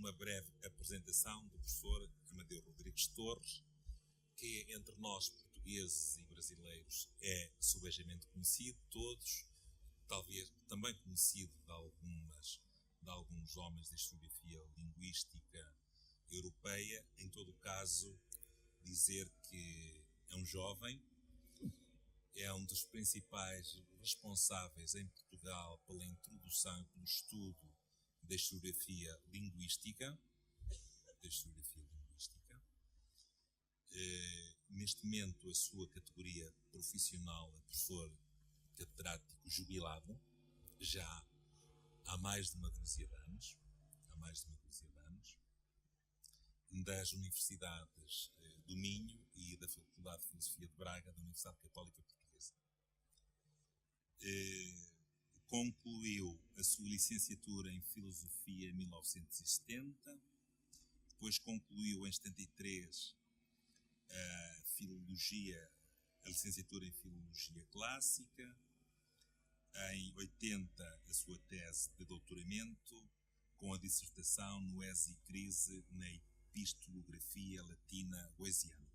uma breve apresentação do professor Amadeu Rodrigues Torres, que entre nós portugueses e brasileiros é subejamente conhecido, todos, talvez também conhecido de alguns homens da historiografia linguística europeia. Em todo o caso, dizer que é um jovem, é um dos principais responsáveis em Portugal pela introdução e pelo estudo da historiografia linguística. Neste momento, a sua categoria profissional é professor catedrático jubilado, já há mais de uma dúzia de anos, das universidades do Minho e da Faculdade de Filosofia de Braga, da Universidade Católica Portuguesa. Concluiu a sua licenciatura em Filosofia em 1970, depois concluiu em 73 a licenciatura em Filologia Clássica, em 80 a sua tese de doutoramento, com a dissertação Noese e Crise na Epistolografia Latina Goesiana.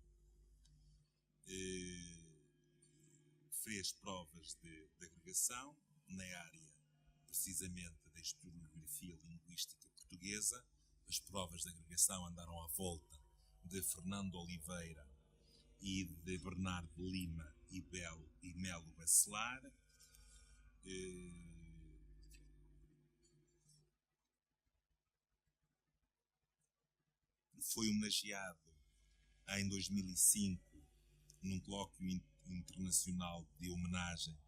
Fez provas de agregação na área, precisamente, da historiografia linguística portuguesa. As provas de agregação andaram à volta de Fernando Oliveira e de Bernardo Lima e Melo Bacelar. Foi homenageado em 2005 num colóquio internacional de homenagem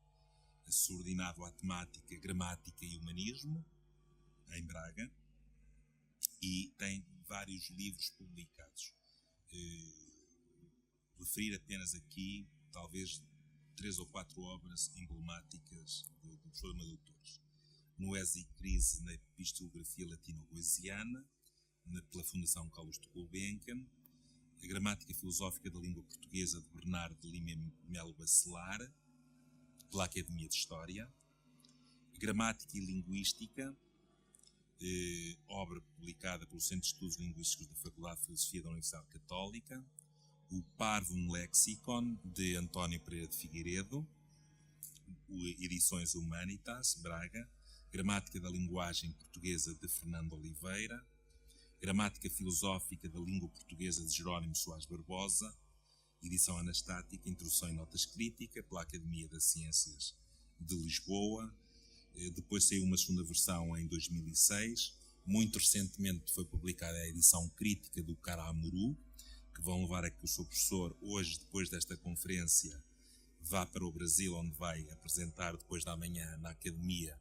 subordinado à temática Gramática e Humanismo, em Braga, e tem vários livros publicados. Referir apenas aqui, talvez, 3 ou 4 obras emblemáticas do professor Amadeu Torres. Noese e Crise na Epistolografia Latino-Goesiana, pela Fundação Carlos de Gulbenkian, a Gramática Filosófica da Língua Portuguesa de Bernardo de Lima e Melo Bacelar, pela Academia de História, Gramática e Linguística, obra publicada pelo Centro de Estudos Linguísticos da Faculdade de Filosofia da Universidade Católica, o Parvum Lexicon, de António Pereira de Figueiredo, Edições Humanitas, Braga, Gramática da Linguagem Portuguesa, de Fernando Oliveira, Gramática Filosófica da Língua Portuguesa, de Jerónimo Soares Barbosa, edição anastática, Introdução e Notas Crítica, pela Academia das Ciências de Lisboa. Depois saiu uma segunda versão em 2006. Muito recentemente foi publicada a edição crítica do Caramuru, que vão levar a que o seu professor, hoje, depois desta conferência, vá para o Brasil, onde vai apresentar depois da manhã na Academia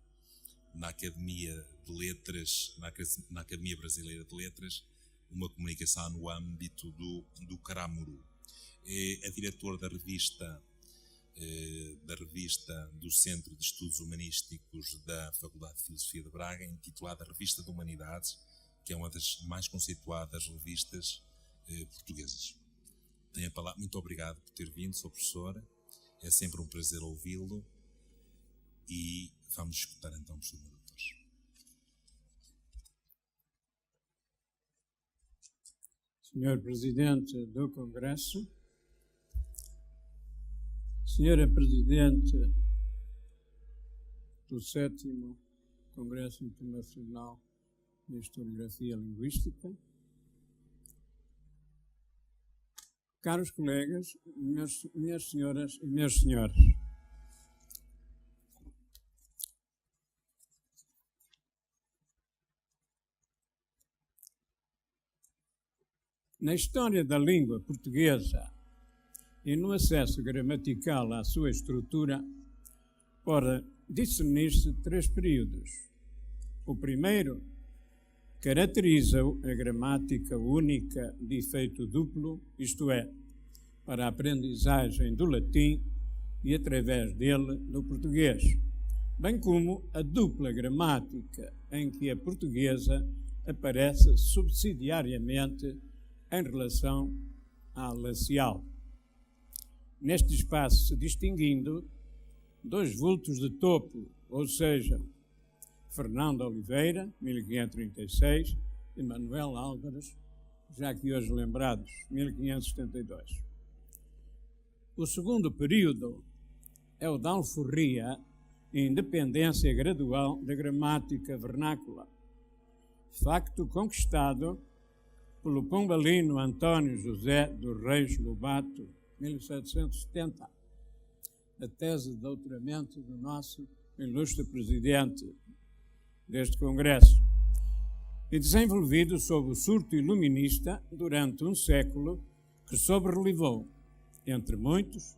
de Letras, na Academia Brasileira de Letras, uma comunicação no âmbito do Caramuru. É diretor da revista do Centro de Estudos Humanísticos da Faculdade de Filosofia de Braga, intitulada Revista de Humanidades, que é uma das mais conceituadas revistas portuguesas. Tenho a palavra. Muito obrigado por ter vindo, Sr. Professor. É sempre um prazer ouvi-lo e vamos escutar então o professor Amadeu Torres. Senhor Presidente do Congresso, Senhora Presidente do 7º Congresso Internacional de Historiografia Linguística, caros colegas, minhas senhoras e meus senhores, na história da língua portuguesa e no acesso gramatical à sua estrutura, pode discernir-se 3 períodos. O primeiro caracteriza a gramática única de efeito duplo, isto é, para a aprendizagem do latim e, através dele, do português, bem como a dupla gramática em que a portuguesa aparece subsidiariamente em relação à lacial. Neste espaço se distinguindo 2 vultos de topo, ou seja, Fernando Oliveira, 1536, e Manuel Álvares, já que hoje lembrados, 1572. O segundo período é o da alforria e independência gradual da gramática vernácula, facto conquistado pelo pombalino António José dos Reis Lobato, 1770, a tese de doutoramento do nosso ilustre presidente deste Congresso, e desenvolvido sob o surto iluminista durante um século que sobrelevou, entre muitos,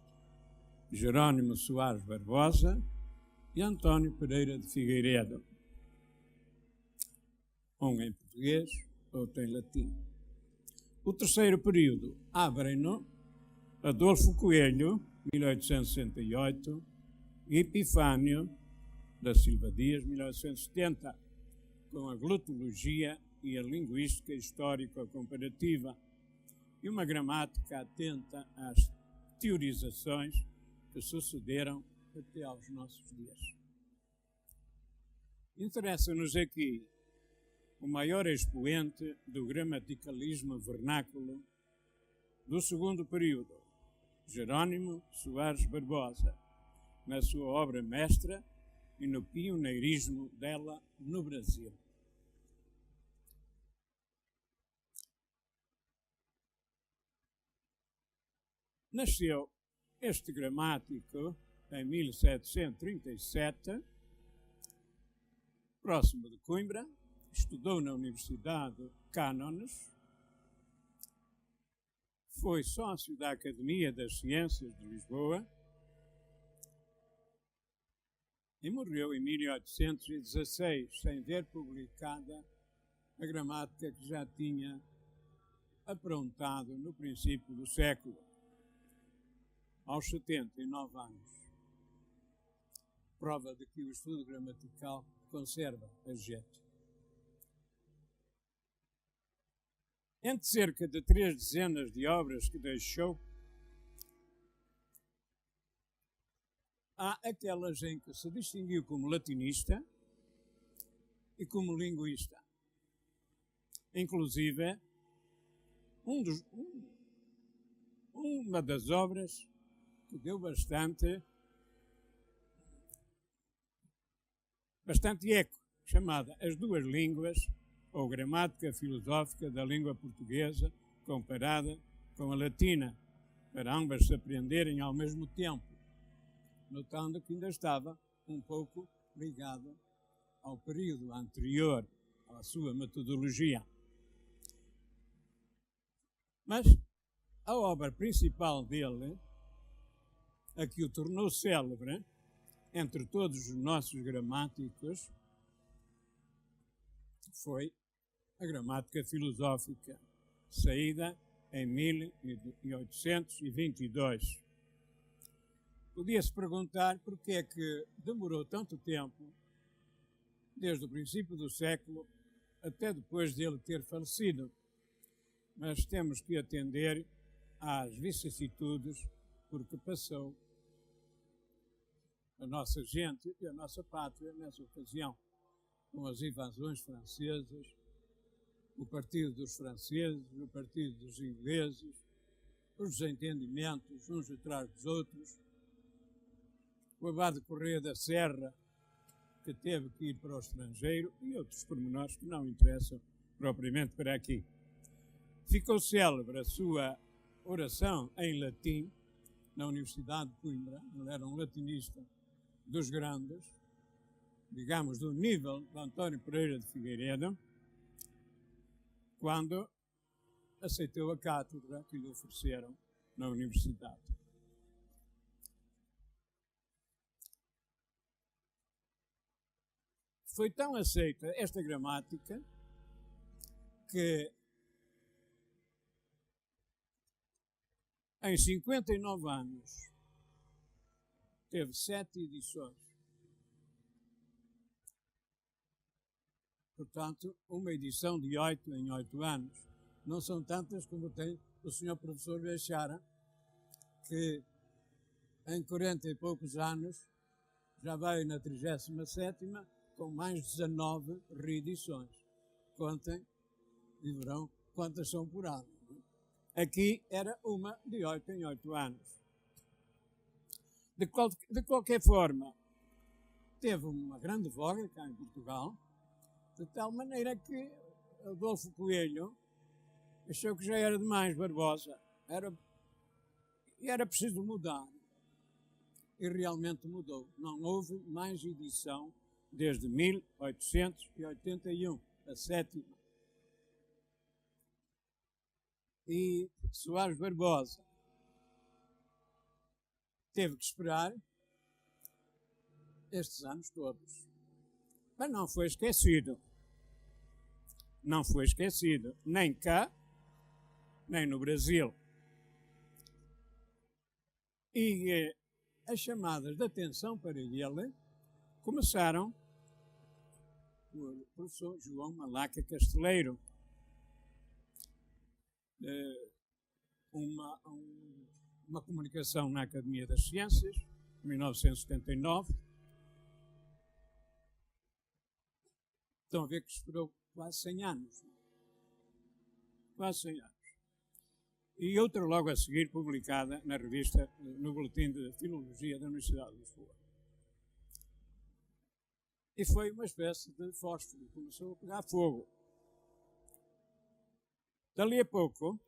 Jerónimo Soares Barbosa e António Pereira de Figueiredo, um em português, outro em latim. O terceiro período abrem-no Adolfo Coelho, 1868, e Epifânio da Silva Dias, 1970, com a glotologia e a linguística histórico-comparativa e uma gramática atenta às teorizações que sucederam até aos nossos dias. Interessa-nos aqui o maior expoente do gramaticalismo vernáculo do segundo período, Jerónimo Soares Barbosa, na sua obra mestra e no pioneirismo dela no Brasil. Nasceu este gramático em 1737, próximo de Coimbra, estudou na Universidade Cânones, foi sócio da Academia das Ciências de Lisboa e morreu em 1816, sem ver publicada a gramática que já tinha aprontado no princípio do século, aos 79 anos. Prova de que o estudo gramatical conserva a gente. Entre cerca de 3 dezenas de obras que deixou, há aquelas em que se distinguiu como latinista e como linguista. Inclusive, uma das obras que deu bastante eco, chamada As Duas Línguas, ou Gramática Filosófica da Língua Portuguesa comparada com a latina, para ambas se aprenderem ao mesmo tempo, notando que ainda estava um pouco ligado ao período anterior à sua metodologia. Mas a obra principal dele, a que o tornou célebre entre todos os nossos gramáticos, foi a Gramática Filosófica, saída em 1822. Podia-se perguntar porque é que demorou tanto tempo, desde o princípio do século até depois dele ter falecido, mas temos que atender às vicissitudes porque passou a nossa gente e a nossa pátria nessa ocasião, com as invasões francesas, o partido dos franceses, o partido dos ingleses, os desentendimentos uns atrás dos outros, o abade Correia da Serra, que teve que ir para o estrangeiro, e outros pormenores que não interessam propriamente para aqui. Ficou célebre a sua oração em latim na Universidade de Coimbra. Ele era um latinista dos grandes, digamos, do nível de António Pereira de Figueiredo, quando aceitou a cátedra que lhe ofereceram na universidade. Foi tão aceita esta gramática que em 59 anos teve 7 edições. Portanto, uma edição de 8 em 8 anos. Não são tantas como tem o senhor professor Bechara, que em 40 e poucos anos já vai na 37ª, com mais 19 reedições. Contem e verão quantas são por ano. Aqui era uma de 8 em 8 anos. De qualquer forma, teve uma grande voga cá em Portugal, de tal maneira que Adolfo Coelho achou que já era demais Barbosa. Era preciso mudar. E realmente mudou. Não houve mais edição desde 1881, a 7ª. E Soares Barbosa teve que esperar estes anos todos. Mas não foi esquecido. Não foi esquecido, nem cá, nem no Brasil. E as chamadas de atenção para ele começaram por professor João Malaca Casteleiro. Uma comunicação na Academia das Ciências, em 1979. Estão a ver que esperou quase 100 anos. Quase 100 anos. E outra logo a seguir, publicada na revista, no Boletim de Filologia da Universidade de Lisboa. E foi uma espécie de fósforo, começou a pegar fogo. Dali a pouco,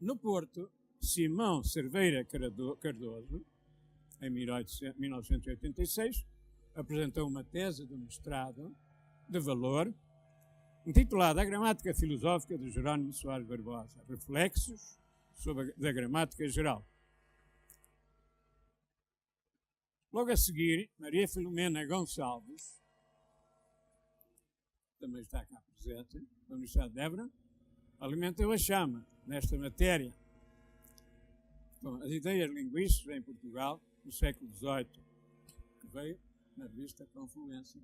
no Porto, Simão Cerveira Cardoso, em 1986, apresentou uma tese de mestrado de valor, intitulada A Gramática Filosófica de Jerónimo Soares Barbosa, Reflexos da Gramática Geral. Logo a seguir, Maria Filomena Gonçalves, também está cá presente, da Universidade de Évora, alimentou a chama nesta matéria. Bom, as ideias linguísticas em Portugal, no século XVIII, que veio na revista Confluência,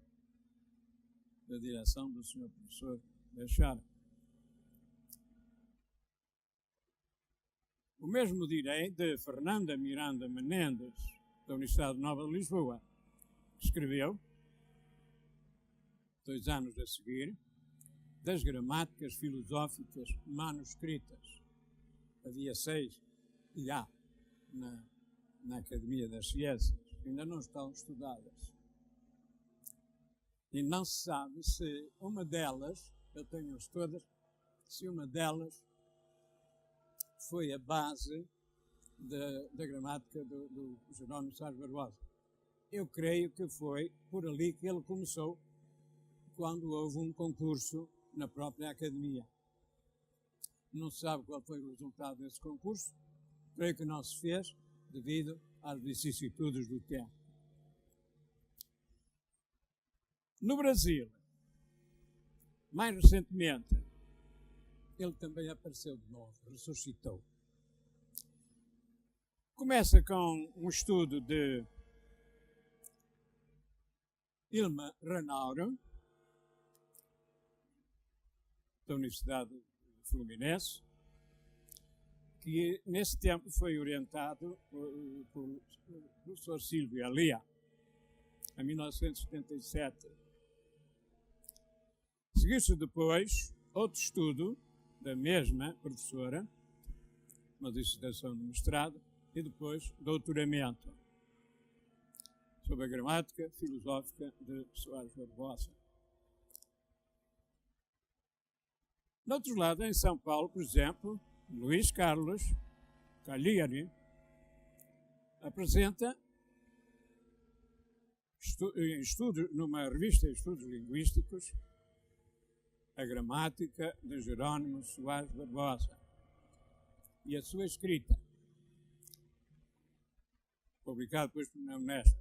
da direção do Sr. Professor Bechara. O mesmo direi de Fernanda Miranda Menendez, da Universidade Nova de Lisboa, que escreveu, 2 anos a seguir, das gramáticas filosóficas manuscritas. Havia 6 e há na Academia das Ciências, ainda não estão estudadas. E não se sabe se uma delas, eu tenho-as todas, se uma delas foi a base da gramática do Jerónimo Soares Barbosa. Eu creio que foi por ali que ele começou, quando houve um concurso na própria Academia. Não se sabe qual foi o resultado desse concurso, creio que não se fez devido às vicissitudes do tempo. No Brasil, mais recentemente, ele também apareceu de novo, ressuscitou. Começa com um estudo de Ilma Ranauro, da Universidade Fluminense, que nesse tempo foi orientado por professor Silvio Alia, em 1977. Seguiu-se depois outro estudo da mesma professora, uma dissertação de mestrado, e depois doutoramento sobre a gramática filosófica de Soares Barbosa. No outro lado, em São Paulo, por exemplo, Luís Carlos Cagliari apresenta numa revista de estudos linguísticos a gramática de Jerónimo Soares Barbosa e a sua escrita, publicado depois na Unesp.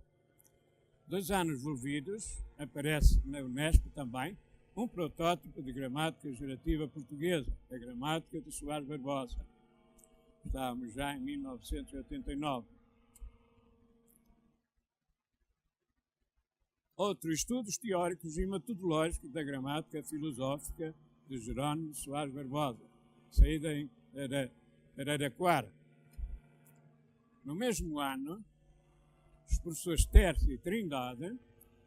2 anos envolvidos, aparece na Unesp também um protótipo de gramática gerativa portuguesa, a gramática de Soares Barbosa. Estávamos já em 1989. Outros estudos teóricos e metodológicos da gramática filosófica de Jerónimo Soares Barbosa, saída em Araraquara. No mesmo ano, os professores Tércio e Trindade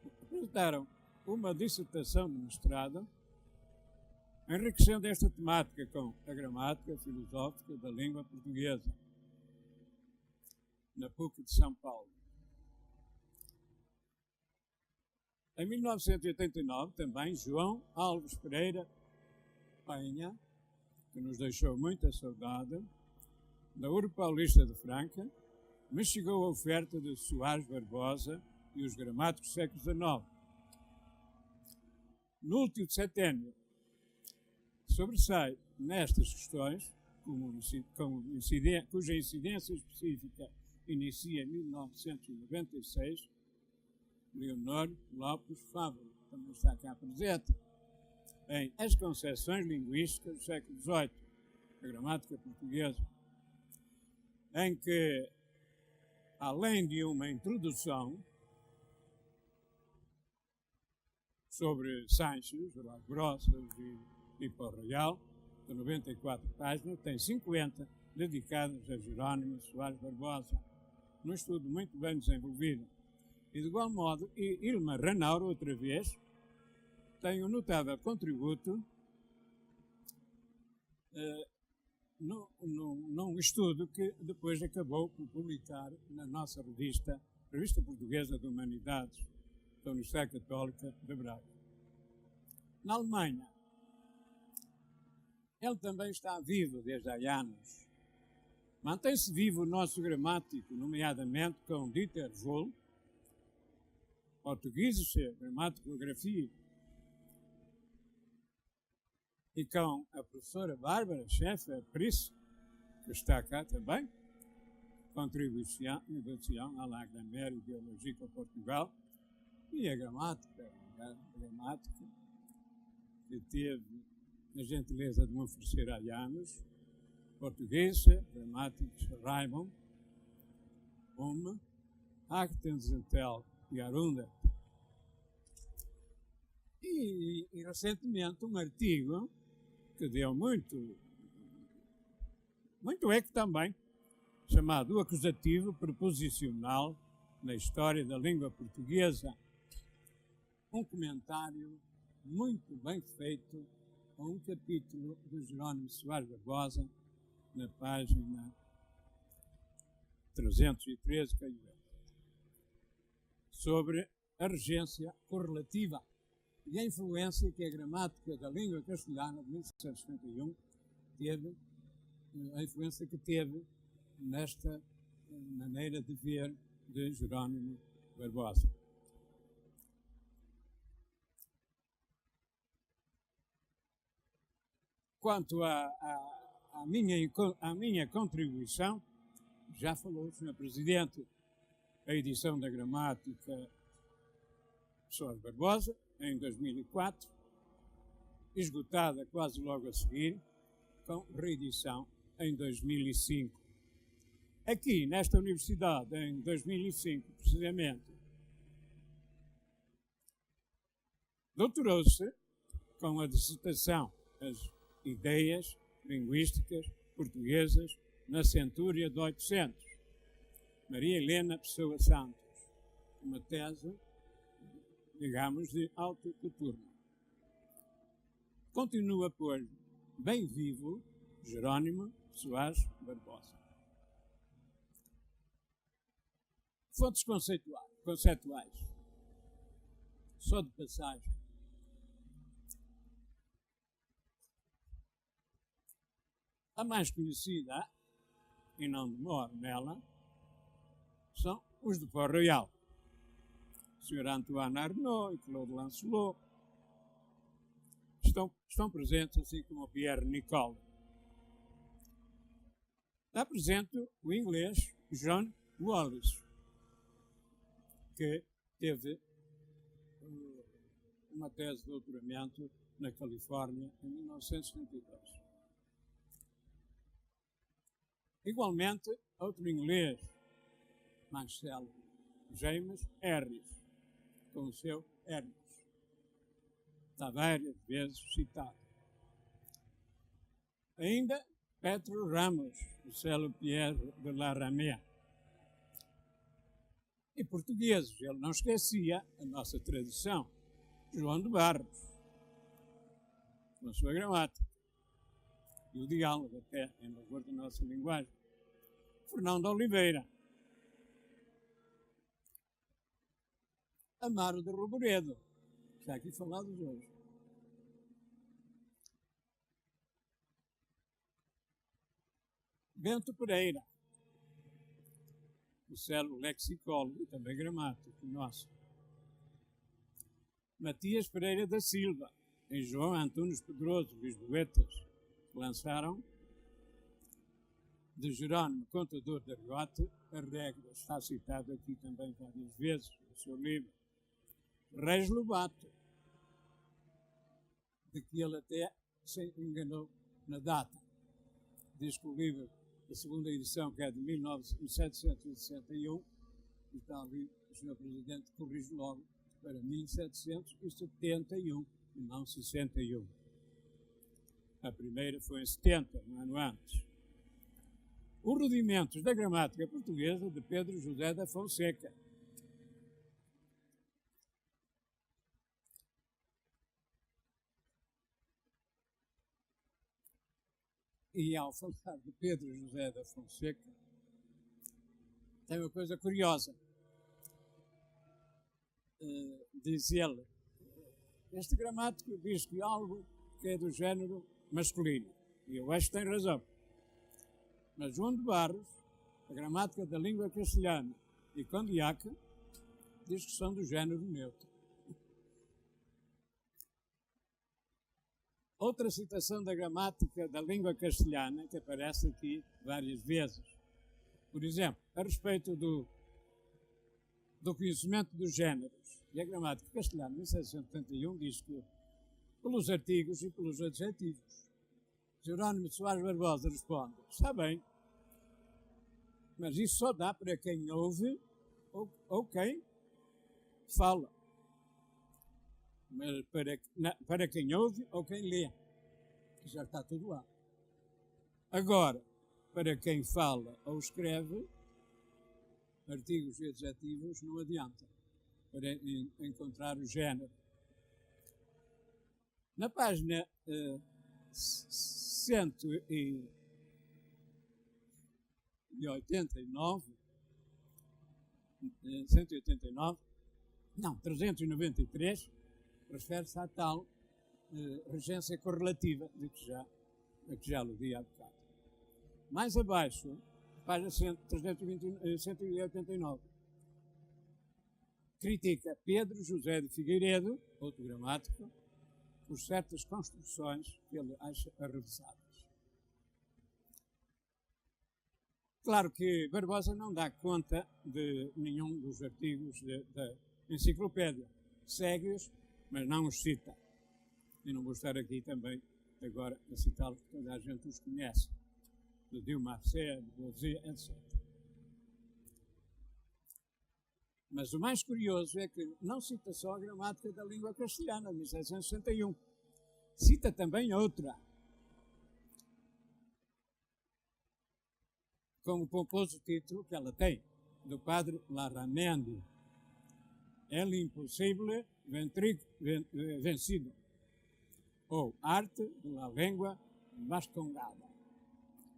apresentaram uma dissertação de mestrado enriquecendo esta temática com a gramática filosófica da língua portuguesa, na PUC de São Paulo. Em 1989, também, João Alves Pereira Penha, que nos deixou muita saudade, da Urbe Paulista de Franca, me chegou a oferta de Soares Barbosa e os gramáticos do século XIX. No último seténio, sobressai nestas questões, cuja incidência específica inicia em 1996, Leonor Lopes Fávaro, também está cá presente, em As Concepções Linguísticas do século XVIII, a gramática portuguesa, em que, além de uma introdução sobre Sanches, Las Grossas e Pó Royal, de 94 páginas, tem 50 dedicadas a Jerónimo Soares Barbosa, num estudo muito bem desenvolvido. E, de igual modo, Ilma Ranauro, outra vez, tem um notável contributo num estudo que depois acabou por publicar na nossa Revista Portuguesa de Humanidades, da Universidade Católica de Braga. Na Alemanha, ele também está vivo desde há anos. Mantém-se vivo o nosso gramático, nomeadamente com Dieter Wohl, Portuguesische Grammatikografie, e com a professora Bárbara Schäfer-Price, que está cá também, Contribuição à la Grammaire e Biologique ao Portugal, e a gramática que teve a gentileza de me oferecer há anos, Portuguesa Grammatik Schreibung, Achtenzentel Jahrhundert. E recentemente um artigo que deu muito eco também, chamado O Acusativo Preposicional na História da Língua Portuguesa. Um comentário muito bem feito a um capítulo do Jerónimo Soares Barbosa, na página 313, sobre a regência correlativa e a influência que a gramática da língua castelhana de 1751 teve, a influência que teve nesta maneira de ver de Jerónimo Barbosa. Quanto à minha contribuição, já falou o Sr. Presidente, a edição da gramática Soares Barbosa, em 2004, esgotada quase logo a seguir, com reedição em 2005. Aqui, nesta universidade, em 2005, precisamente, doutorou-se com a dissertação As Ideias Linguísticas Portuguesas na Centúria de 800, Maria Helena Pessoa Santos, uma tese, digamos, de alto coturno. Continua, pois, bem vivo Jerónimo Soares Barbosa. Fontes conceituais. Só de passagem. A mais conhecida, e não demoro nela, são os de Pó Royal. Sr. Antoine Arnaud e Claude Lancelot estão presentes, assim como o Pierre Nicole. Está presente o inglês John Wallis, que teve uma tese de doutoramento na Califórnia em 1972. Igualmente, outro inglês, Marcel James Harris, com o seu Hermes, está várias vezes citado. Ainda Petro Ramos, o célebre Pierre de la Ramée. E portugueses, ele não esquecia a nossa tradição, João de Barros. com a sua gramática e o diálogo até em favor da nossa linguagem. Fernão de Oliveira. Amaro de Roboredo, já aqui falados hoje. Bento Pereira, o célebre lexicólogo e também gramático nosso. Matias Pereira da Silva e João Antunes Pedroso, lisboetas, lançaram de Jerónimo Contador de Argote a regra, está citado aqui também várias vezes no seu livro, Reis Lobato, de que ele até se enganou na data. Diz que o livro, a segunda edição, que é de 1761, e está ali, o Sr. Presidente corrige logo, para 1771 e não 61. A primeira foi em 70, um ano antes. Os rudimentos da gramática portuguesa de Pedro José da Fonseca. E ao falar de Pedro José da Fonseca, tem uma coisa curiosa. Diz ele, este gramático diz que algo que é do género masculino. E eu acho que tem razão. Mas João de Barros, a gramática da língua castelhana, e Condiac, diz que são do género neutro. Outra citação da gramática da língua castelhana, que aparece aqui várias vezes. Por exemplo, a respeito do conhecimento dos géneros. E a gramática castelhana, em 1771, diz que pelos artigos e pelos adjetivos. Jerónimo de Soares Barbosa responde, está bem, mas isso só dá para quem ouve ou quem fala. Mas para quem ouve ou quem lê, que já está tudo lá. Agora, para quem fala ou escreve, artigos e adjetivos não adianta para encontrar o género. Na página 393, refere-se à tal regência correlativa de que já aludi há bocado. Mais abaixo, página 189, critica Pedro José de Figueiredo, outro gramático, por certas construções que ele acha arrevessadas. Claro que Barbosa não dá conta de nenhum dos artigos da enciclopédia. Segue-os, mas não os cita. E não vou estar aqui também agora a citá-los, porque toda a gente os conhece. Do Dilmarcé, do Bozé, etc. Mas o mais curioso é que não cita só a gramática da língua castelhana, de 1761. Cita também outra, com o pomposo título que ela tem, do padre Larramendi. El impossível vencido, ou Arte de la Língua Vascongada,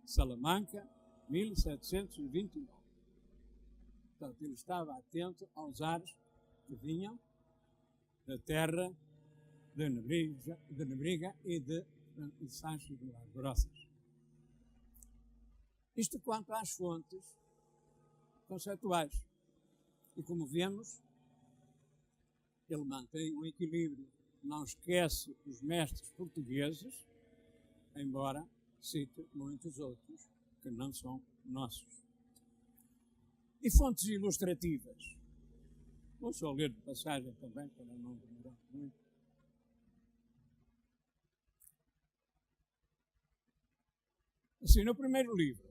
Salamanca, 1729. Portanto, ele estava atento aos ares que vinham da terra de Nebriga e de Sancho de Las Grossas. Isto quanto às fontes conceituais. E como vemos, ele mantém um equilíbrio. Não esquece os mestres portugueses, embora cite muitos outros que não são nossos. E fontes ilustrativas. Vou só ler de passagem também, para não demorar muito. Assim, no primeiro livro,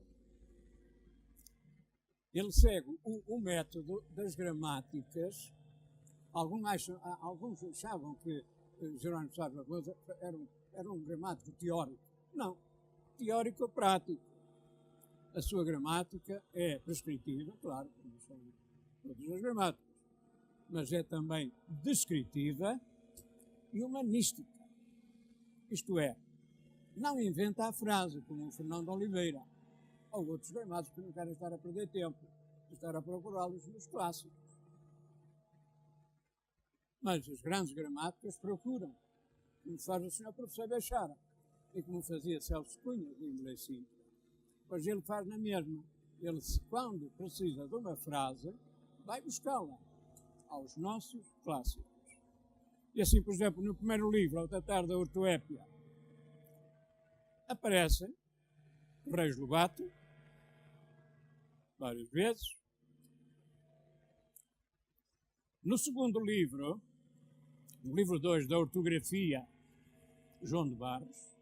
ele segue o método das gramáticas. Alguns achavam que Jerónimo de Soares Barbosa era um gramático teórico. Não, teórico-prático. A sua gramática é prescritiva, claro, como são todas as gramáticas, mas é também descritiva e humanística. Isto é, não inventa a frase, como o Fernando Oliveira, ou outros gramáticos que não querem estar a perder tempo, estar a procurá-los nos clássicos. Mas as grandes gramáticas procuram, como faz o Sr. Professor Bechara, e como fazia Celso Cunha, de inglês simples. Pois ele faz na mesma. Ele, quando precisa de uma frase, vai buscá-la aos nossos clássicos. E assim, por exemplo, no primeiro livro, ao tratar da ortoépia, aparece o Reis Lobato, várias vezes. No segundo livro, no livro 2 da ortografia, João de Barros,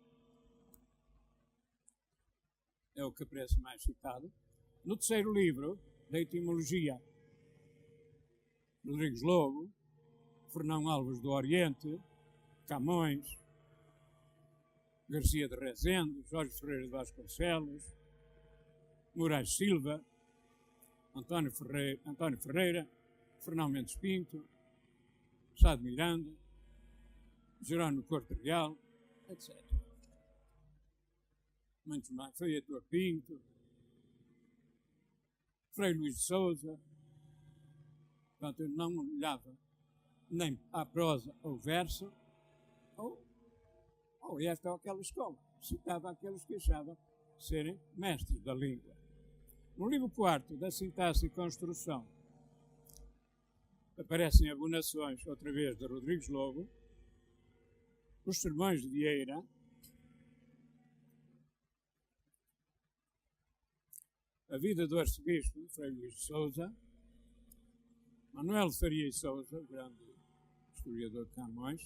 é o que aparece mais citado. No terceiro livro, da etimologia, Rodrigues Lobo, Fernão Alves do Oriente, Camões, Garcia de Rezende, Jorge Ferreira de Vasconcelos, Moraes Silva, António Ferreira, Fernão Mendes Pinto, Sá de Miranda, Jerónimo Corte Real, etc. Muitos mais. Foi Heitor Pinto, Frei Luís de Souza. Portanto, eu não olhava nem à prosa ou verso, ou esta ou aquela escola. Citava aqueles que achavam serem mestres da língua. No livro 4 da Sintaxe e Construção, aparecem abonações, outra vez, de Rodrigues Lobo, os sermões de Vieira, a vida do arcebispo, Frei Luís de Souza, Manuel Faria e Souza, o grande historiador de Camões,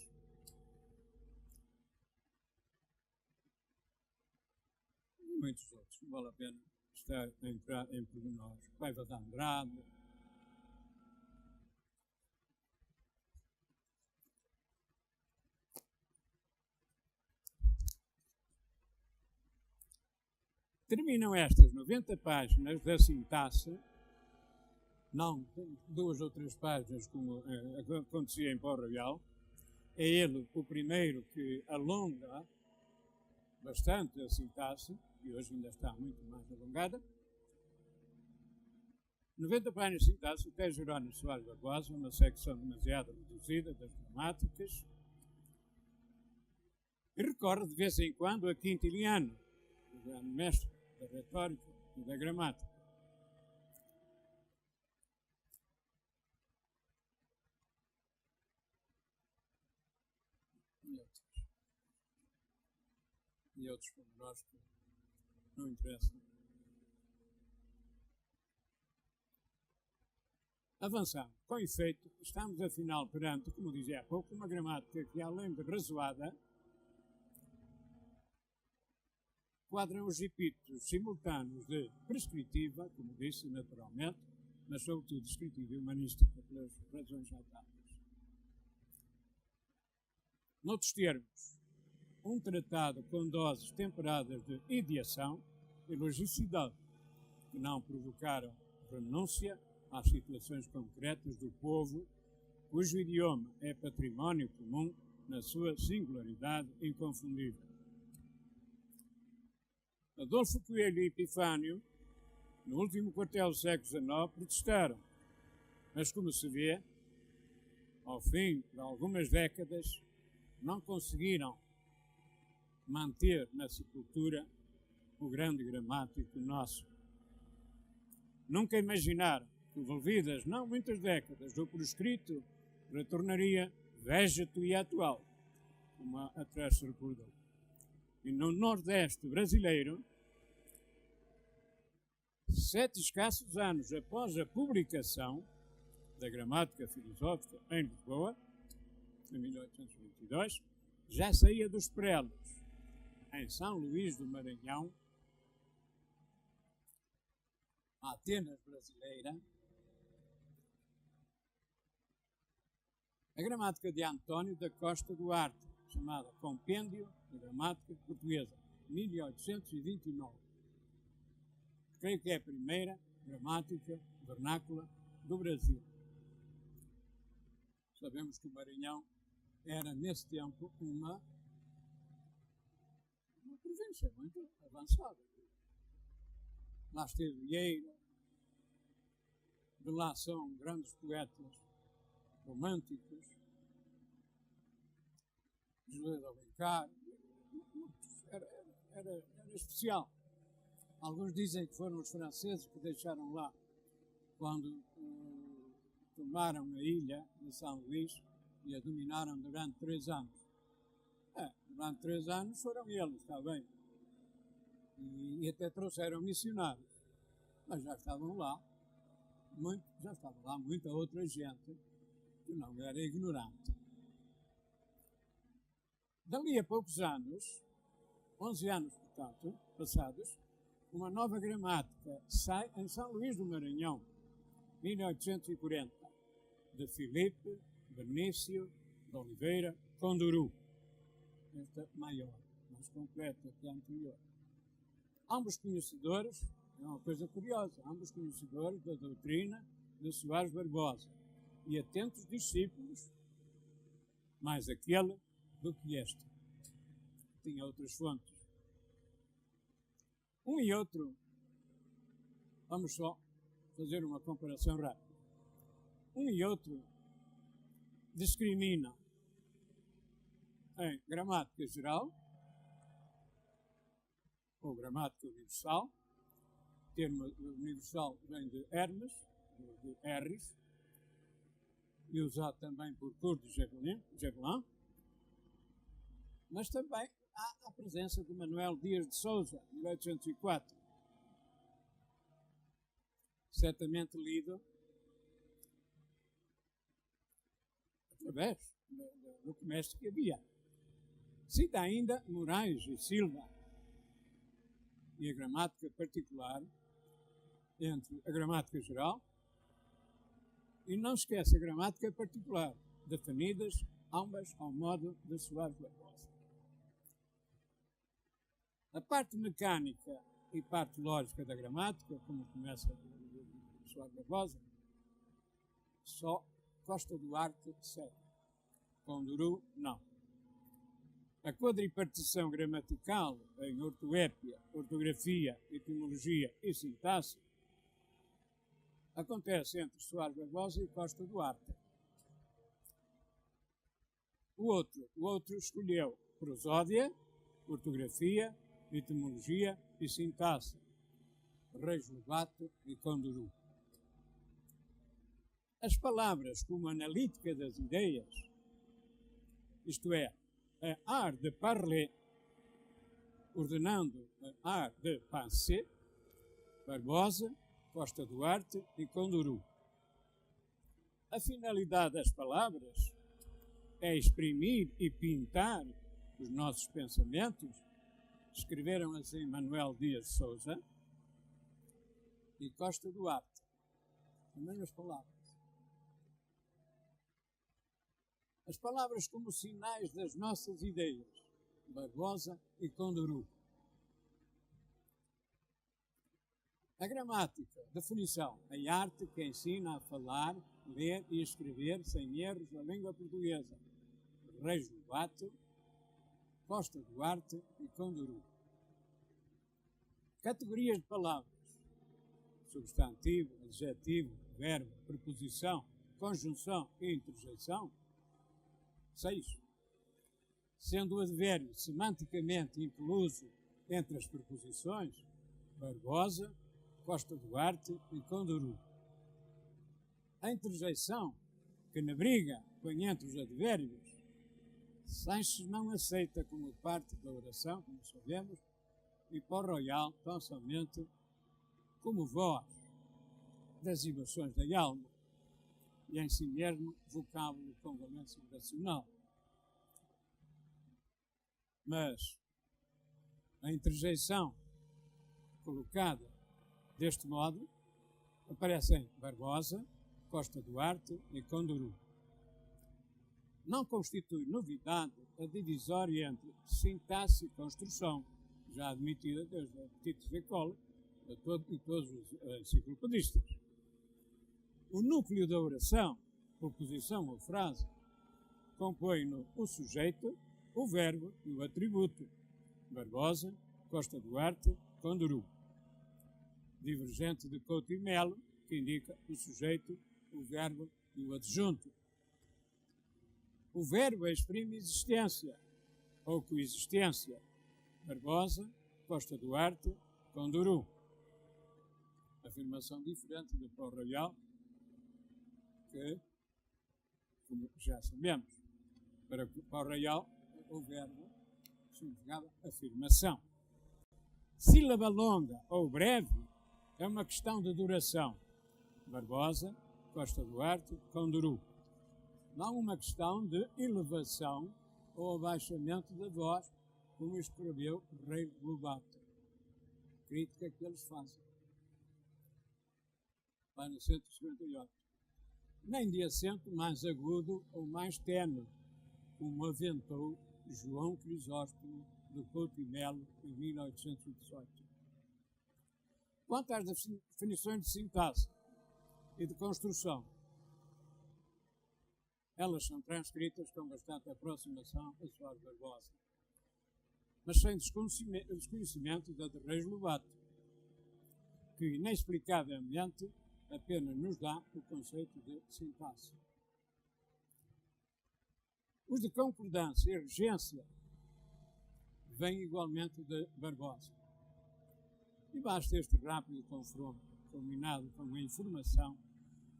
e muitos outros. Não vale a pena estar a entrar em pormenores. Paiva de Andrade. Terminam estas 90 páginas da sintaxe, não 2 ou 3 páginas como acontecia em Pau Real. É ele o primeiro que alonga bastante a sintaxe, e hoje ainda está muito mais alongada. 90 páginas de sintaxe, até Jerónimo Soares Barbosa, uma secção demasiado reduzida das gramáticas, e recorre de vez em quando a Quintiliano, o grande mestre da retórica e da gramática. E outros pormenores que não interessam. Avançamos. Com efeito, estamos afinal perante, como dizia há pouco, uma gramática que, além de razoada, quadram os epítetos simultâneos de prescritiva, como disse, naturalmente, mas sobretudo descritiva e humanística, pelas razões já dadas. Noutros termos, um tratado com doses temperadas de ideação e logicidade, que não provocaram renúncia às situações concretas do povo, cujo idioma é património comum na sua singularidade inconfundível. Adolfo Coelho e Epifânio, no último quartel do século XIX, protestaram, mas, como se vê, ao fim de algumas décadas, não conseguiram manter na sepultura o grande gramático nosso. Nunca imaginaram que, envolvidas não muitas décadas, o proscrito retornaria végeto e atual, como atrás se recordou. E no Nordeste brasileiro, 7 escassos anos após a publicação da Gramática Filosófica em Lisboa, em 1822, já saía dos prelos, em São Luís do Maranhão, a Atenas brasileira, a gramática de António da Costa Duarte, chamada Compêndio de Gramática Portuguesa, 1829. Creio que é a primeira gramática vernácula do Brasil. Sabemos que o Maranhão era, nesse tempo, uma isso é muito avançado. Lá esteve Vieira, de lá são grandes poetas românticos, José de Alencar, era especial. Alguns dizem que foram os franceses que deixaram lá quando tomaram a ilha de São Luís e a dominaram durante 3 anos. Durante 3 anos foram eles, está bem. E até trouxeram missionários. Mas já estava lá muita outra gente que não era ignorante. Dali a poucos anos, 11 anos, portanto, passados, uma nova gramática sai em São Luís do Maranhão, 1840, de Filipe Benício de Oliveira Conduru. Esta maior, mais completa que a anterior. Ambos conhecedores, é uma coisa curiosa, ambos conhecedores da doutrina de Soares Barbosa e atentos discípulos, mais aquele do que este. Tinha outras fontes. Um e outro, vamos só fazer uma comparação rápida. Um e outro discriminam em gramática geral ou gramática universal. O termo universal vem de Hermes, de Herres, e usado também por Curto Javelin, mas também há a presença de Manuel Dias de Sousa, 1804, certamente lido através do comércio que havia. Cita ainda Moraes e Silva e a gramática particular entre a gramática geral e não esquece a gramática particular, definidas ambas ao modo de Soares Barbosa. A parte mecânica e parte lógica da gramática, como começa Soares Barbosa, só Costa Duarte segue. Conduru, não. A quadripartição gramatical em ortoépia, ortografia, etimologia e sintaxe acontece entre Soares Barbosa e Costa Duarte. O outro escolheu prosódia, ortografia, etimologia e sintaxe, Reis Lobato e Conduru. As palavras como analítica das ideias, isto é, a art de parler, ordenando a art de penser, Barbosa, Costa Duarte e Conduru. A finalidade das palavras é exprimir e pintar os nossos pensamentos, escreveram assim Manuel Dias de Sousa e Costa Duarte, as mesmas palavras. As palavras como sinais das nossas ideias, Barbosa e Conduru. A gramática, definição, a arte que ensina a falar, ler e escrever sem erros a língua portuguesa, Reis Lobato, Costa Duarte e Conduru. Categorias de palavras, substantivo, adjetivo, verbo, preposição, conjunção e interjeição, 6. Sendo o advérbio semanticamente incluso entre as preposições, Barbosa, Costa Duarte e Conduru. A interjeição, que na briga põe entre os advérbios, Sanches não aceita como parte da oração, como sabemos, e Pó Royal tão somente como voz das emoções da alma, e em si mesmo vocábulo com valência racional. Mas a interjeição colocada deste modo aparecem Barbosa, Costa Duarte e Conduru. Não constitui novidade a divisória entre sintaxe e construção, já admitida desde a Petite École e todos os enciclopedistas. O núcleo da oração, proposição ou frase, compõe-no o sujeito, o verbo e o atributo, Barbosa, Costa Duarte, Conduru. Divergente de Couto e Melo, que indica o sujeito, o verbo e o adjunto. O verbo exprime existência ou coexistência. Barbosa, Costa Duarte, Conduru. Afirmação diferente de Pau Royal, que, como já sabemos, para Pau Royal, o verbo significava afirmação. Sílaba longa ou breve é uma questão de duração. Barbosa, Costa Duarte, Conduru. Não uma questão de elevação ou abaixamento da voz, como escreveu Rei Lobato. Crítica que eles fazem. Lá no 158. Nem de acento mais agudo ou mais ténue, como aventou João Crisóstomo do Couto e Melo em 1818. Quanto às definições de sintaxe e de construção, elas são transcritas com bastante aproximação a Soares Barbosa, mas sem desconhecimento da de Reis Lobato, que inexplicavelmente apenas nos dá o conceito de sintaxe. Os de concordância e regência vêm igualmente de Barbosa. E basta este rápido confronto, combinado com a informação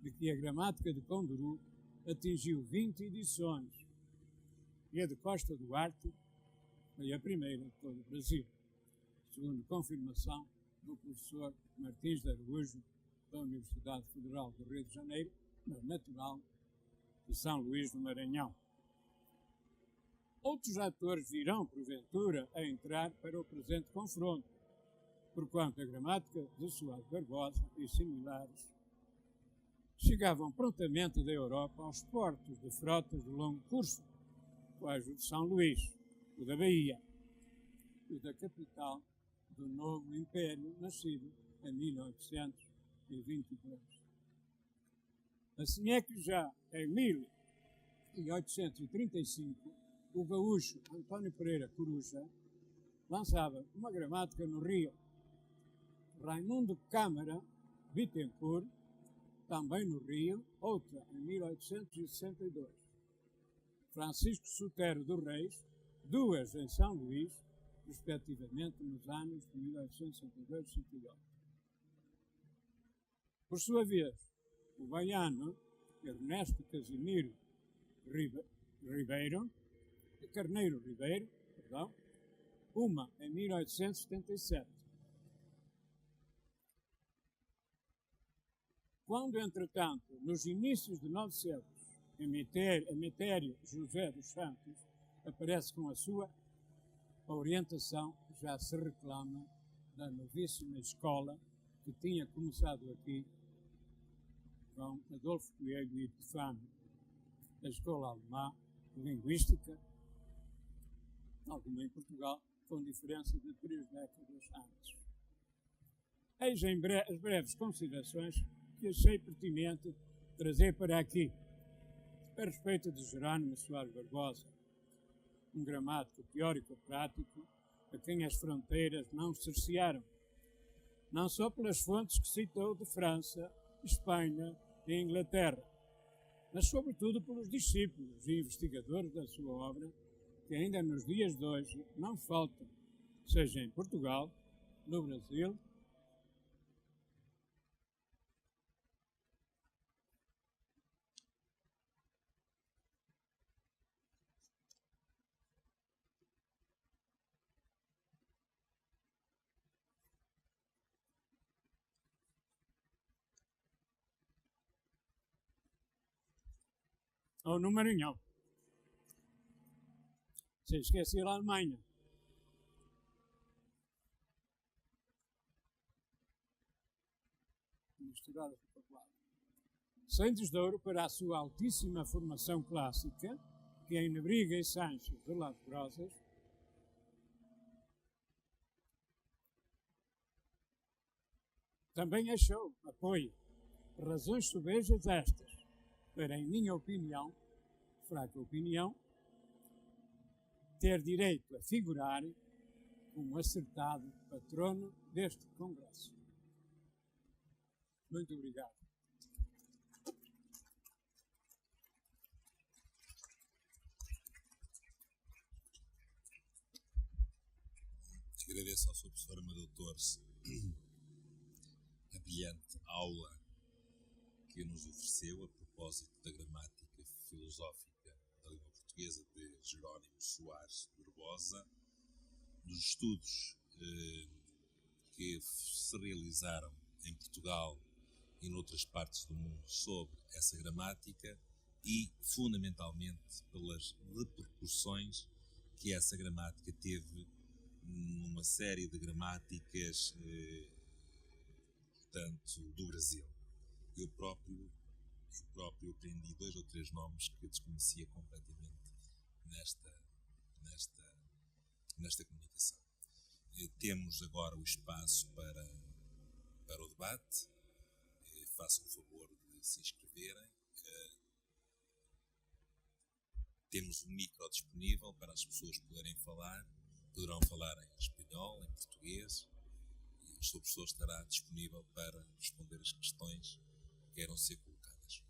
de que a gramática de Conduru atingiu 20 edições e a de Costa Duarte foi a primeira de todo o Brasil, segundo confirmação do professor Martins de Araújo, da Universidade Federal do Rio de Janeiro, mas natural de São Luís do Maranhão. Outros atores virão, porventura, a entrar para o presente confronto, porquanto a gramática de Soares Barbosa e similares chegavam prontamente da Europa aos portos de frotas de longo curso, quais o de São Luís, o da Bahia, e da capital do novo império, nascido em 1822. Assim é que já em 1835, o gaúcho Antônio Pereira Coruja lançava uma gramática no Rio. Raimundo Câmara Bittencourt, também no Rio, outra em 1862. Francisco Sotero do Reis, duas em São Luís, respectivamente nos anos de 1862 e 68. Por sua vez, o baiano Ernesto Casimiro Carneiro Ribeiro, uma em 1877. Quando, entretanto, nos inícios de 900, Emetério José dos Santos aparece com a sua orientação, já se reclama da novíssima escola que tinha começado aqui com Adolfo Coelho e Epifânio, a escola alemã de linguística, tal como em Portugal, com diferença de 3 décadas antes. Eis as breves considerações que achei pertinente trazer para aqui, a respeito de Jerónimo Soares Barbosa, um gramático teórico-prático a quem as fronteiras não cercearam, não só pelas fontes que citou de França, Espanha e Inglaterra, mas sobretudo pelos discípulos e investigadores da sua obra, que ainda nos dias de hoje não faltam, seja em Portugal, no Brasil, ou no Maranhão. Sem esquecer a Alemanha. Sem desdouro para a sua altíssima formação clássica, que em Nebriga e Sanches de Las Brosas também achou apoio. Razões sobejas estas, para, em minha opinião, fraca opinião, ter direito a figurar como acertado patrono deste Congresso. Muito obrigado. Agradeço ao Sr. Professor Amadeu Torres a brilhante aula que nos ofereceu a propósito da gramática filosófica da língua portuguesa de Jerónimo Soares Barbosa, dos estudos que se realizaram em Portugal e noutras partes do mundo sobre essa gramática e, fundamentalmente, pelas repercussões que essa gramática teve numa série de gramáticas, portanto, do Brasil. Eu próprio aprendi 2 ou 3 nomes que eu desconhecia completamente nesta comunicação. Temos agora o espaço para o debate. Façam o favor de se inscreverem. Temos um micro disponível para as pessoas poderem falar. Poderão falar em espanhol, em português, e o Sr. Professor estará disponível para responder as questões que queiram ser colocadas.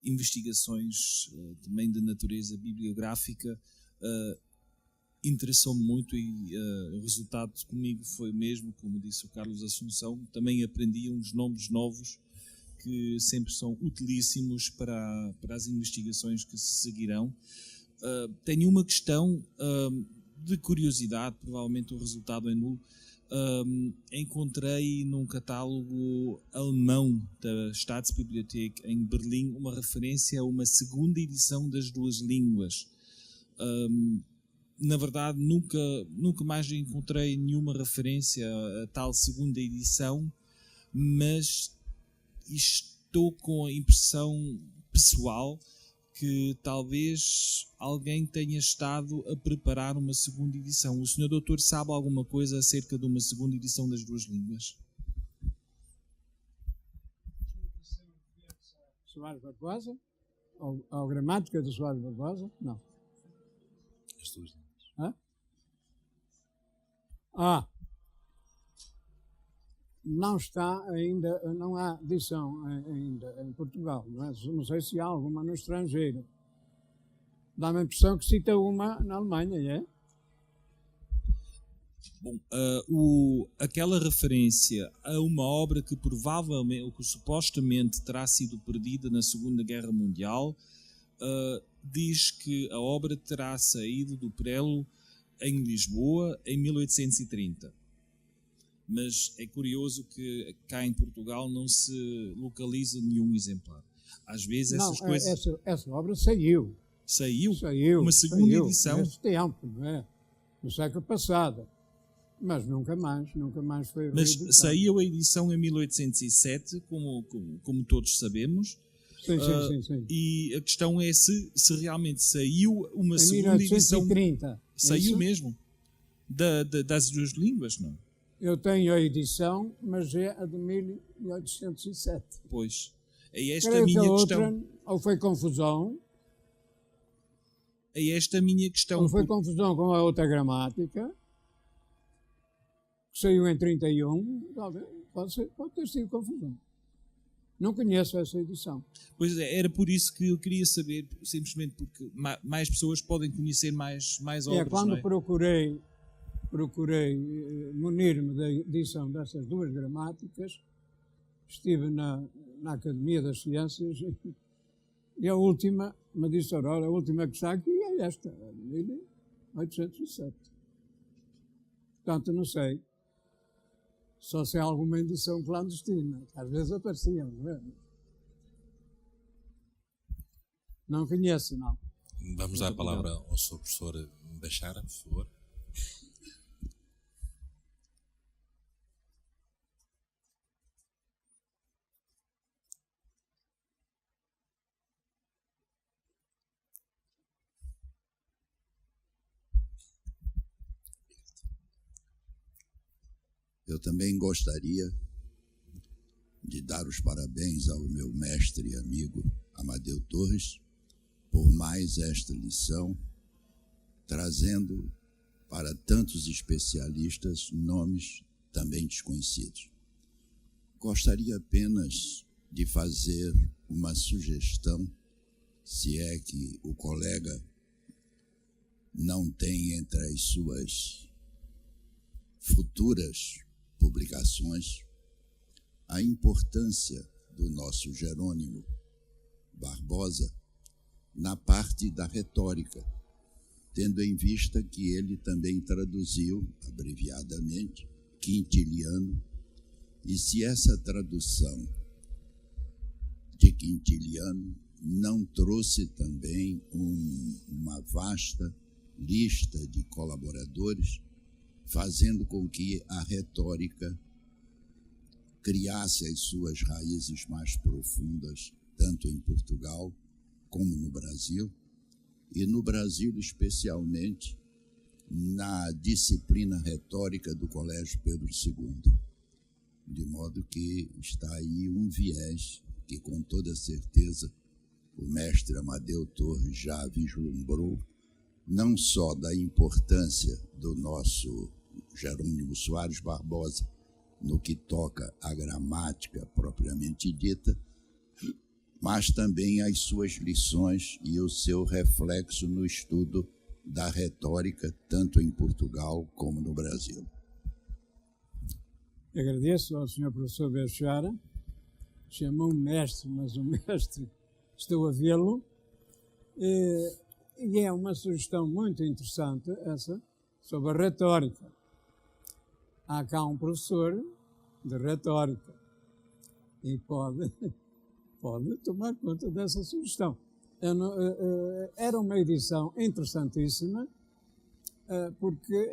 Investigações também de natureza bibliográfica interessou-me muito e o resultado comigo foi mesmo, como disse o Carlos Assunção, também aprendi uns nomes novos que sempre são utilíssimos para as investigações que se seguirão. Tenho uma questão de curiosidade, provavelmente o resultado é nulo. Encontrei num catálogo alemão da Staatsbibliothek em Berlim uma referência a uma segunda edição das 2 línguas. Na verdade, nunca mais encontrei nenhuma referência a tal segunda edição, mas estou com a impressão pessoal que talvez alguém tenha estado a preparar uma segunda edição. O Sr. Doutor sabe alguma coisa acerca de uma segunda edição das 2 línguas? Soares Barbosa? Ou gramática de Soares Barbosa? Não. As 2 línguas. Não está ainda, não há edição ainda em Portugal, não sei se há alguma no estrangeiro. Dá-me a impressão que cita uma na Alemanha, é? Bom, aquela referência a uma obra que provavelmente, ou que supostamente terá sido perdida na Segunda Guerra Mundial, diz que a obra terá saído do prelo em Lisboa em 1830. Mas é curioso que cá em Portugal não se localiza nenhum exemplar. Às vezes essas coisas... Essa obra saiu. Saiu? Uma segunda edição? Nesse tempo, não é? No século passado. Mas nunca mais foi reeditado. Mas saiu a edição em 1807, como todos sabemos. Sim. E a questão é se realmente saiu uma segunda edição. 1930. Saiu isso? Mesmo? Das 2 línguas, não? Eu tenho a edição, mas é a de 1807. Pois. É esta Creio a minha que a outra, questão. ou foi confusão, É esta a minha questão. ou foi confusão com a outra gramática, que saiu em 31, talvez, pode ter sido confusão. Não conheço essa edição. Pois é, era por isso que eu queria saber, simplesmente porque mais pessoas podem conhecer mais obras. Quando não é? procurei munir-me da edição dessas 2 gramáticas, estive na Academia das Ciências e a última, me disse Aurora, a última que está aqui é esta, 1807. Portanto, não sei. Só se há alguma edição clandestina, que às vezes apareciam, não é? Não conheço, não. Vamos dar a palavra ao Sr. Professor Bechara, por favor. Eu também gostaria de dar os parabéns ao meu mestre e amigo Amadeu Torres por mais esta lição, trazendo para tantos especialistas nomes também desconhecidos. Gostaria apenas de fazer uma sugestão, se é que o colega não tem entre as suas futuras publicações a importância do nosso Jerônimo Barbosa na parte da retórica, tendo em vista que ele também traduziu, abreviadamente, Quintiliano, e se essa tradução de Quintiliano não trouxe também uma vasta lista de colaboradores, fazendo com que a retórica criasse as suas raízes mais profundas, tanto em Portugal como no Brasil, e no Brasil especialmente na disciplina retórica do Colégio Pedro II. De modo que está aí um viés que, com toda certeza, o mestre Amadeu Torres já vislumbrou, não só da importância do nosso Jerônimo Soares Barbosa no que toca à gramática propriamente dita, mas também as suas lições e o seu reflexo no estudo da retórica, tanto em Portugal como no Brasil. Agradeço ao Sr. Professor Bechara, chamou-me mestre, mas o mestre estou a vê-lo, e é uma sugestão muito interessante essa, sobre a retórica. Há cá um professor de retórica e pode tomar conta dessa sugestão. Era uma edição interessantíssima, porque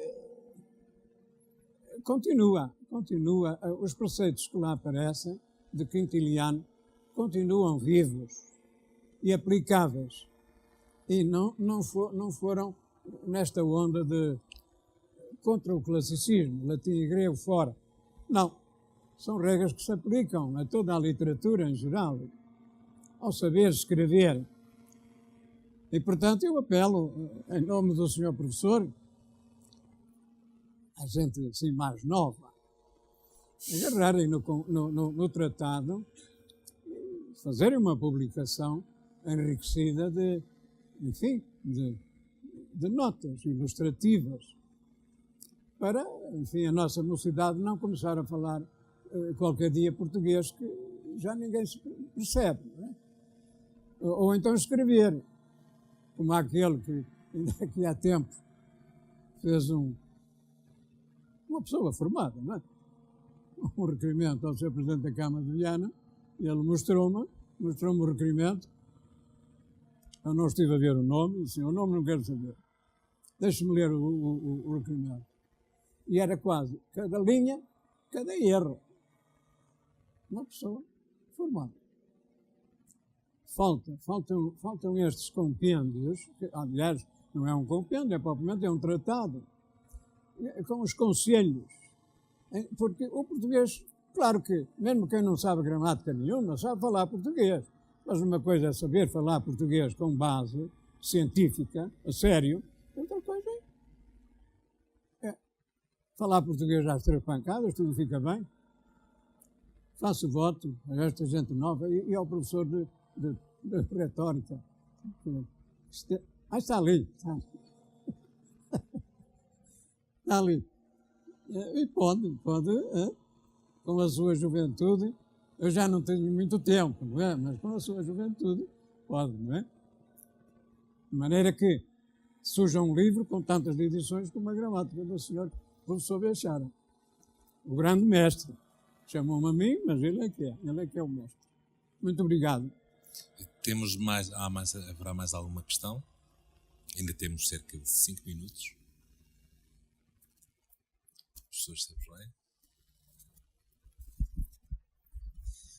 continua, os preceitos que lá aparecem, de Quintiliano, continuam vivos e aplicáveis, e não foram nesta onda de contra o classicismo, latim e grego fora. Não, são regras que se aplicam a toda a literatura em geral, ao saber escrever. E, portanto, eu apelo, em nome do Sr. Professor, a gente assim mais nova, agarrarem no tratado, fazerem uma publicação enriquecida de notas ilustrativas, para, enfim, a nossa mocidade não começar a falar qualquer dia português que já ninguém se percebe, não é? Ou então escrever, como aquele que ainda aqui há tempo fez uma pessoa formada, não é? Um requerimento ao Sr. Presidente da Câmara de Viana, e ele mostrou-me o requerimento. Eu não estive a ver o nome, disse: o nome não quero saber, deixe-me ler o requerimento. E era quase cada linha, cada erro. Uma pessoa formada. Faltam estes compêndios, que, aliás, não é um compêndio, propriamente é um tratado, com os conselhos. Porque o português, claro que, mesmo quem não sabe gramática nenhuma, sabe falar português. Mas uma coisa é saber falar português com base científica, a sério, outra coisa é falar português às três pancadas, tudo fica bem. Faço voto a esta gente nova e ao professor de retórica. Está ali. Está ali. E pode, com a sua juventude, eu já não tenho muito tempo, não é? Mas com a sua juventude, pode, não é? De maneira que surja um livro com tantas edições como a gramática do Sr. Professor Bechara, o grande mestre. Chamou-me a mim, mas ele é que é o mestre. Muito obrigado. Haverá mais alguma questão? Ainda temos cerca de 5 minutos. Professor José.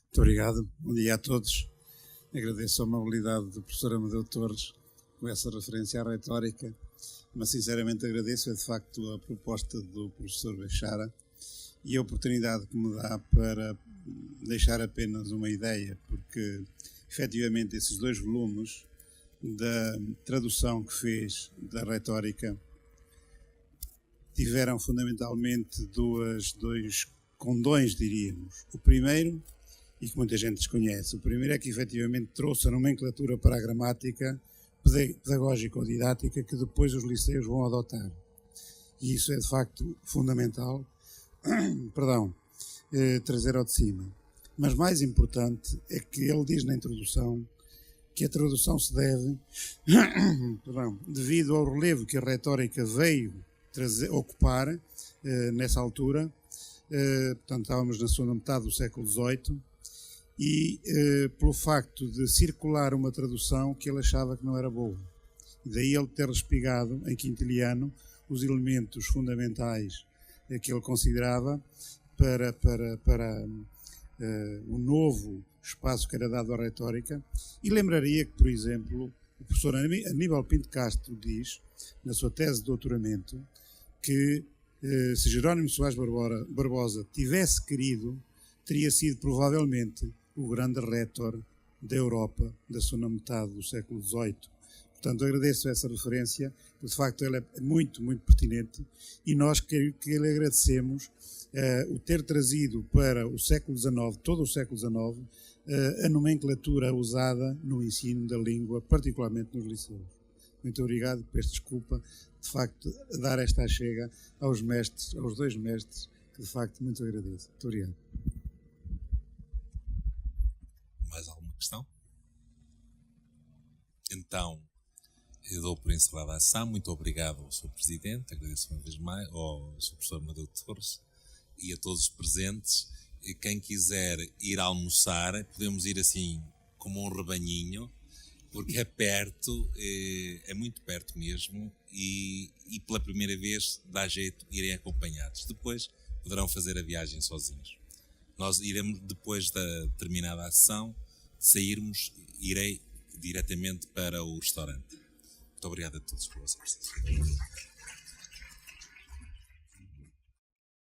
Muito obrigado. Bom dia a todos. Agradeço a amabilidade do professor Amadeu Torres com essa referência à retórica, mas sinceramente agradeço de facto a proposta do professor Bechara e a oportunidade que me dá para deixar apenas uma ideia, porque efetivamente esses 2 volumes da tradução que fez da retórica tiveram fundamentalmente dois condões, diríamos. O primeiro, e que muita gente desconhece, o primeiro é que efetivamente trouxe a nomenclatura para a gramática pedagógica ou didática que depois os liceus vão adotar. E isso é de facto fundamental, trazer ao de cima. Mas mais importante é que ele diz na introdução que a tradução se deve, devido ao relevo que a retórica veio ocupar nessa altura, portanto estávamos na segunda metade do século XVIII, e pelo facto de circular uma tradução que ele achava que não era boa. Daí ele ter respigado em Quintiliano os elementos fundamentais que ele considerava para o novo espaço que era dado à retórica, e lembraria que, por exemplo, o professor Aníbal Pinto Castro diz, na sua tese de doutoramento, que se Jerónimo Soares Barbosa tivesse querido, teria sido provavelmente o grande rétor da Europa da segunda metade do século XVIII. Portanto, agradeço essa referência, porque de facto ela é muito, muito pertinente, e nós que lhe agradecemos o ter trazido para o século XIX, todo o século XIX, a nomenclatura usada no ensino da língua, particularmente nos liceus. Muito obrigado, peço desculpa, de facto, dar esta achega aos mestres, aos 2 mestres, que de facto muito agradeço. Muito obrigado. Mais alguma questão? Então, eu dou por encerrada a ação. Muito obrigado ao Sr. Presidente, agradeço uma vez mais ao Sr. Professor Amadeu Torres e a todos os presentes. E quem quiser ir almoçar, podemos ir assim como um rebanhinho, porque é perto, é muito perto mesmo, e pela primeira vez dá jeito irem acompanhados. Depois poderão fazer a viagem sozinhos. Nós iremos, depois da terminada a ação, irei diretamente para o restaurante. Muito obrigado a todos por vossa presença.